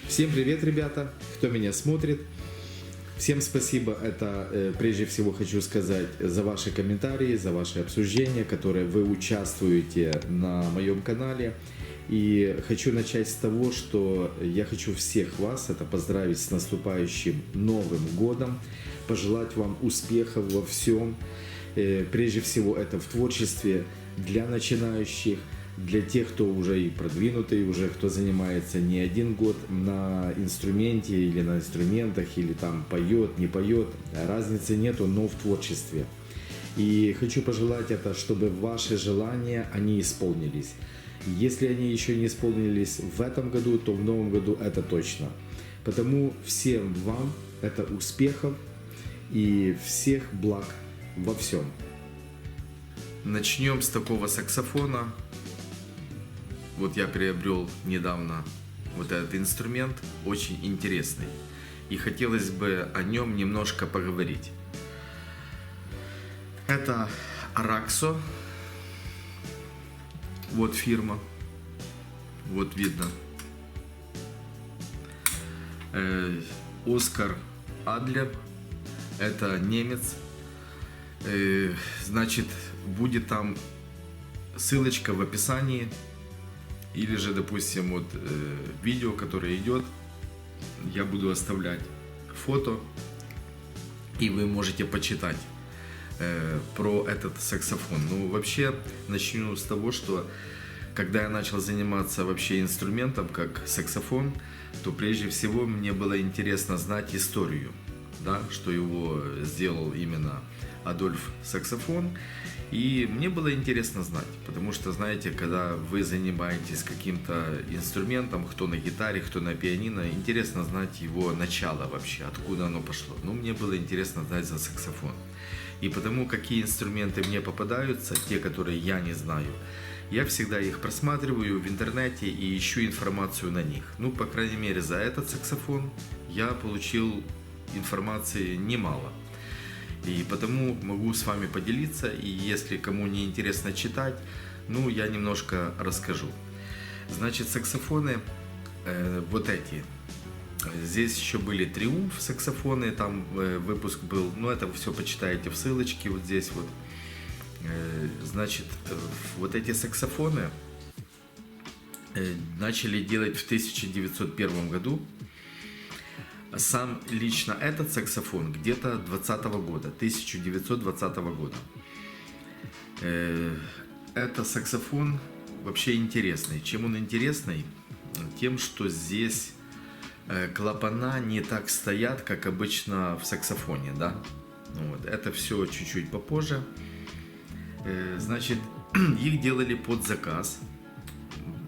Всем привет, ребята, кто меня смотрит. Всем спасибо, это прежде всего хочу сказать за ваши комментарии, за ваши обсуждения, которые вы участвуете на моем канале. И хочу начать с того, что я хочу всех вас это поздравить с наступающим Новым годом, пожелать вам успехов во всем. Прежде всего это в творчестве для начинающих, для тех, кто уже и продвинутый, уже кто занимается не один год на инструменте или на инструментах, или там поет, не поет, разницы нету, но в творчестве. И хочу пожелать это, чтобы ваши желания, они исполнились. Если они еще не исполнились в этом году, то в новом году это точно. Потому всем вам это успехов и всех благ во всем. Начнем с такого саксофона. Вот я приобрел недавно вот этот инструмент, очень интересный. И хотелось бы о нем немножко поговорить. Это Araxo. Вот фирма. Вот видно. Оскар Адлер. Это немец. Значит, будет там ссылочка в описании. Или же, допустим, вот видео, которое идет, я буду оставлять фото, и вы можете почитать про этот саксофон. Ну, вообще, начну с того, что когда я начал заниматься вообще инструментом, как саксофон, то прежде всего мне было интересно знать историю, да, что его сделал именно Адольф Саксофон. И мне было интересно знать, потому что, знаете, когда вы занимаетесь каким-то инструментом, кто на гитаре, кто на пианино, интересно знать его начало вообще, откуда оно пошло. Ну, мне было интересно знать за саксофон. И потому, какие инструменты мне попадаются, те, которые я не знаю, я всегда их просматриваю в интернете и ищу информацию на них. Ну, по крайней мере, за этот саксофон я получил информации немало. И потому могу с вами поделиться, и если кому не интересно читать, ну, я немножко расскажу. Значит, саксофоны вот эти. Здесь еще были Триумф саксофоны, там выпуск был, но это все почитаете в ссылочке вот здесь вот. Значит, вот эти саксофоны начали делать в 1901 году. Сам лично этот саксофон где-то 1920 года. Это саксофон вообще интересный. Чем он интересный? Тем, что здесь клапана не так стоят, как обычно в саксофоне, да? Вот. Это все чуть-чуть попозже. Значит, их делали под заказ.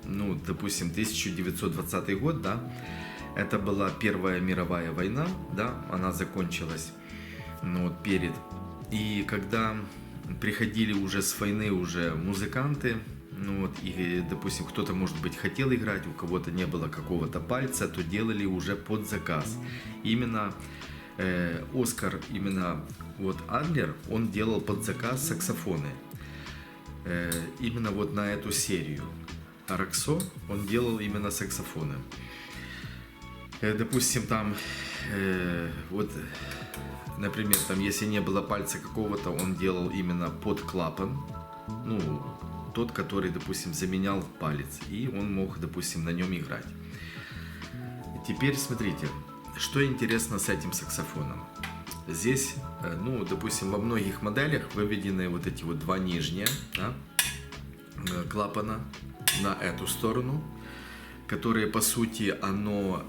Ну, допустим, 1920 год, да? Это была Первая мировая война, да, она закончилась, ну, вот, перед. И когда приходили уже с войны уже музыканты, ну, вот, и, допустим, кто-то, может быть, хотел играть, у кого-то не было какого-то пальца, то делали уже под заказ. Именно Оскар, именно вот Адлер, он делал под заказ саксофоны. Именно вот на эту серию. Araxo, он делал именно саксофоны. Допустим, там, вот, например, там, если не было пальца какого-то, он делал именно под клапан, ну, тот, который, допустим, заменял палец, и он мог, допустим, на нем играть. Теперь смотрите, что интересно с этим саксофоном. Здесь, ну, допустим, во многих моделях выведены вот эти вот два нижние, да, клапана на эту сторону, которые, по сути, оно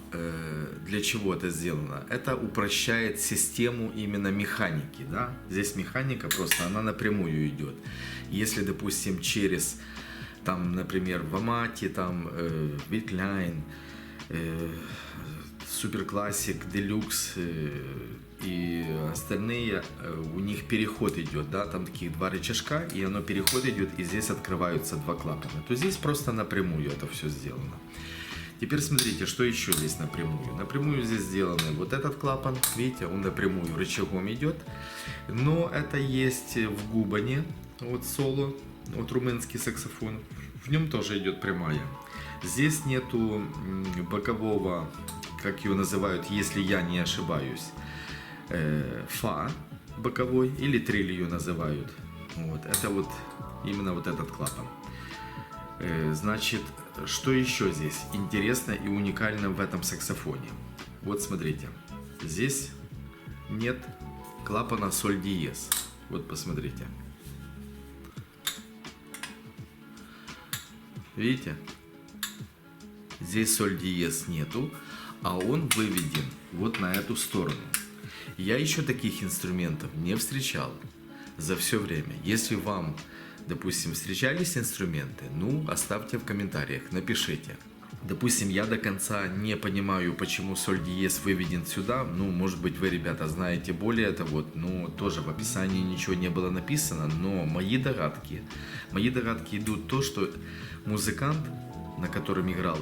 для чего это сделано? Это упрощает систему именно механики, да? Здесь механика просто, она напрямую идет. Если, допустим, через, там, например, в Амате, там, Wildline, Super Classic, Deluxe и остальные, у них переход идет, да, там таких два рычажка, и оно переход идет, и здесь открываются два клапана. То здесь просто напрямую это все сделано. Теперь смотрите, что еще здесь напрямую. Напрямую здесь сделаны вот этот клапан, видите, он напрямую рычагом идет, но это есть в Губане, вот соло, вот румынский саксофон, в нем тоже идет прямая. Здесь нету бокового как ее называют, если я не ошибаюсь, фа боковой, или трель ее называют. Вот, это вот именно вот этот клапан. Значит, что еще здесь интересно и уникально в этом саксофоне? Вот смотрите, здесь нет клапана соль диез. Вот посмотрите. Видите? Здесь соль диез нету, а он выведен вот на эту сторону. Я еще таких инструментов не встречал за все время. Если вам, допустим, встречались инструменты, ну, оставьте в комментариях, напишите. Допустим, я до конца не понимаю, почему соль диез выведен сюда. Ну, может быть, вы, ребята, знаете более это вот, но тоже в описании ничего не было написано. Но мои догадки идут то, что музыкант, на котором играл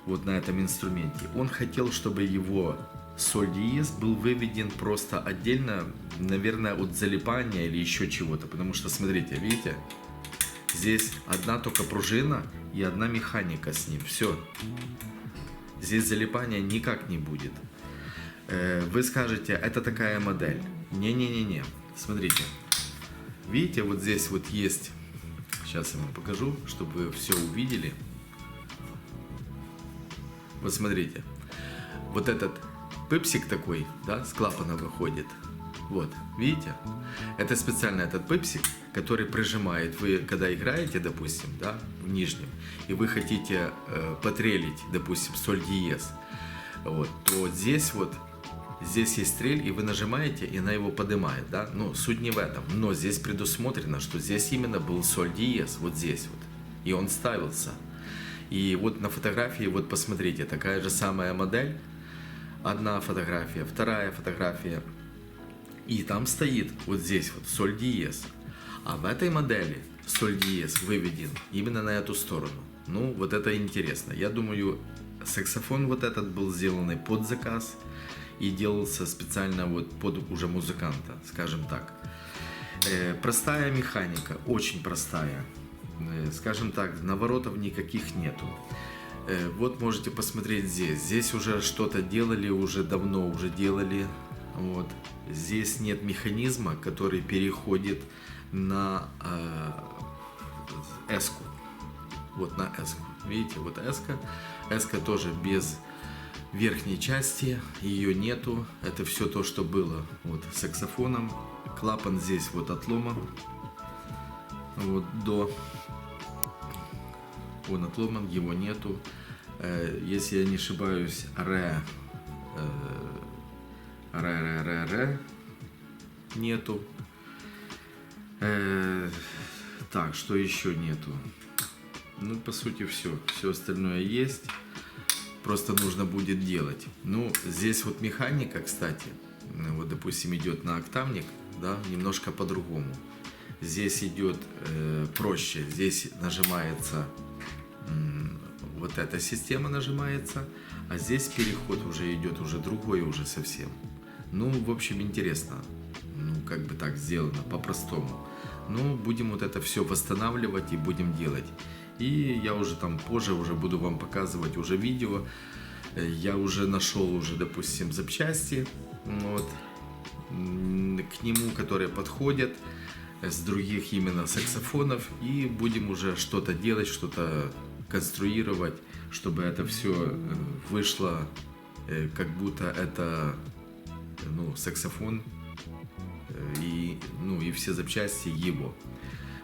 вот на этом инструменте, он хотел, чтобы его соль диез был выведен просто отдельно, наверное, от залипания или еще чего-то. Потому что, смотрите, видите, здесь одна только пружина и одна механика с ним. Все. Здесь залипания никак не будет. Вы скажете, это такая модель. Не-не-не-не. Смотрите. Видите, вот здесь вот есть. Сейчас я вам покажу, чтобы вы все увидели. Вот смотрите. Вот этот пыпсик такой, да, с клапана выходит. Вот, видите? Это специально этот пыпсик, который прижимает. Вы, когда играете, допустим, да, в нижнем, и вы хотите потрелить, допустим, соль диез, вот, то здесь вот, здесь есть трель, и вы нажимаете, и она его поднимает, да? Ну, суть не в этом, но здесь предусмотрено, что здесь именно был соль диез, вот здесь вот, и он ставился. И вот на фотографии, вот посмотрите, такая же самая модель, одна фотография, вторая фотография, и там стоит вот здесь вот соль диез. А в этой модели соль диез выведен именно на эту сторону. Ну, вот это интересно. Я думаю, саксофон вот этот был сделан под заказ и делался специально вот под уже музыканта, скажем так. Простая механика, очень простая. Скажем так, наворотов никаких нету. Вот можете посмотреть здесь. Здесь уже что-то делали, уже давно уже делали. Вот. Здесь нет механизма, который переходит на эску. Вот на эску. Видите, вот эска. Эска тоже без верхней части, ее нету. Это все то, что было вот с саксофоном. Клапан здесь вот отломан. Вот до. Он отломан, его нету. Если я не ошибаюсь, ре нету. Так, что еще нету? Ну, по сути, все. Все остальное есть. Просто нужно будет делать. Ну, здесь вот механика, кстати, вот, допустим, идет на октавник, да, немножко по-другому. Здесь идет проще. Здесь нажимается, вот эта система нажимается, а здесь переход уже идет, уже другой уже совсем. Ну, в общем, интересно. Ну, как бы так сделано, по-простому. Ну, будем вот это все восстанавливать и будем делать. И я уже там позже уже буду вам показывать уже видео. Я уже нашел уже, допустим, запчасти, вот, к нему, которые подходят с других именно саксофонов. И будем уже что-то делать, что-то конструировать, чтобы это все вышло, как будто это, ну, саксофон и, ну, и все запчасти его,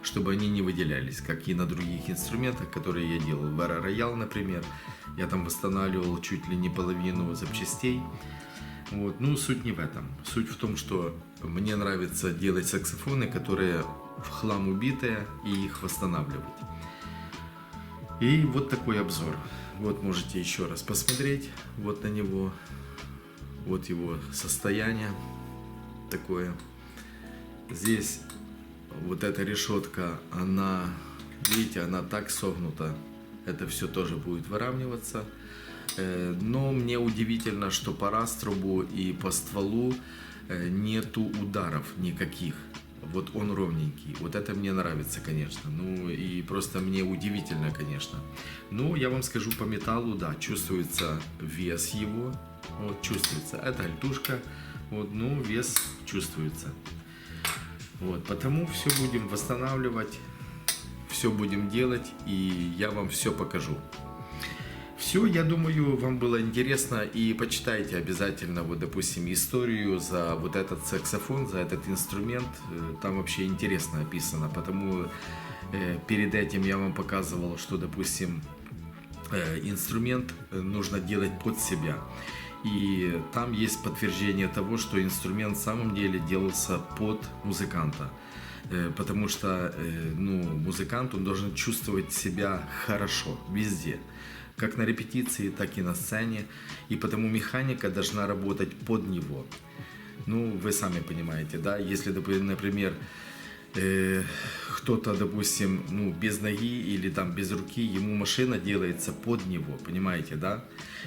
чтобы они не выделялись, как и на других инструментах, которые я делал. В Era Royale, например, я там восстанавливал чуть ли не половину запчастей. Вот. Ну, суть не в этом. Суть в том, что мне нравится делать саксофоны, которые в хлам убитые, и их восстанавливать. И вот такой обзор. Вот можете еще раз посмотреть вот на него. Вот его состояние такое. Здесь вот эта решетка, она, видите, она так согнута. Это все тоже будет выравниваться. Но мне удивительно, что по раструбу и по стволу нету ударов никаких. вот он ровненький. Вот это мне нравится, конечно. Ну и просто мне удивительно, конечно. Ну, я вам скажу по металлу, да, чувствуется вес его. Вот, чувствуется. Это альтушка. Вот, ну, вес чувствуется. Вот, потому все будем восстанавливать, все будем делать, и я вам все покажу. Все, я думаю, вам было интересно, и почитайте обязательно, вот, допустим, историю за вот этот саксофон, за этот инструмент. Там вообще интересно описано, потому перед этим я вам показывал, что, допустим, инструмент нужно делать под себя. И там есть подтверждение того, что инструмент в самом деле делался под музыканта. Потому что ну, музыкант, он должен чувствовать себя хорошо везде. Как на репетиции, так и на сцене. И потому механика должна работать под него. Ну, вы сами понимаете, да? Если, например, кто-то, допустим, ну, без ноги или там без руки, ему машина делается под него, понимаете, да?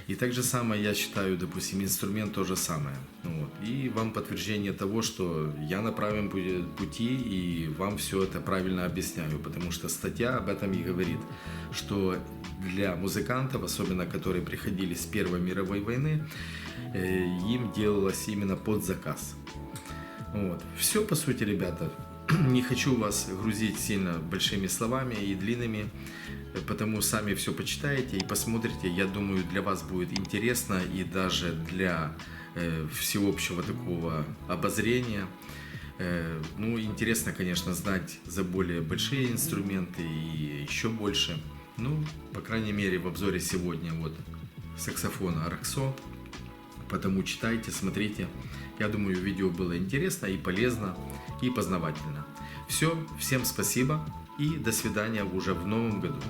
И так же самое, я считаю, допустим, инструмент то же самое. Ну, вот. И вам подтверждение того, что я на правильном пути и вам все это правильно объясняю, потому что статья об этом и говорит, что для музыкантов, особенно которые приходили с Первой мировой войны, им делалось именно под заказ. Вот. Все, по сути, ребята. Не хочу вас грузить сильно большими словами и длинными, потому сами все почитаете и посмотрите. Я думаю, для вас будет интересно и даже для всеобщего такого обозрения. Ну, интересно, конечно, знать за более большие инструменты и еще больше. Ну, по крайней мере, в обзоре сегодня вот саксофона Араксо. Потому читайте, смотрите. Я думаю, видео было интересно и полезно, и познавательно. Все, всем спасибо и до свидания уже в новом году.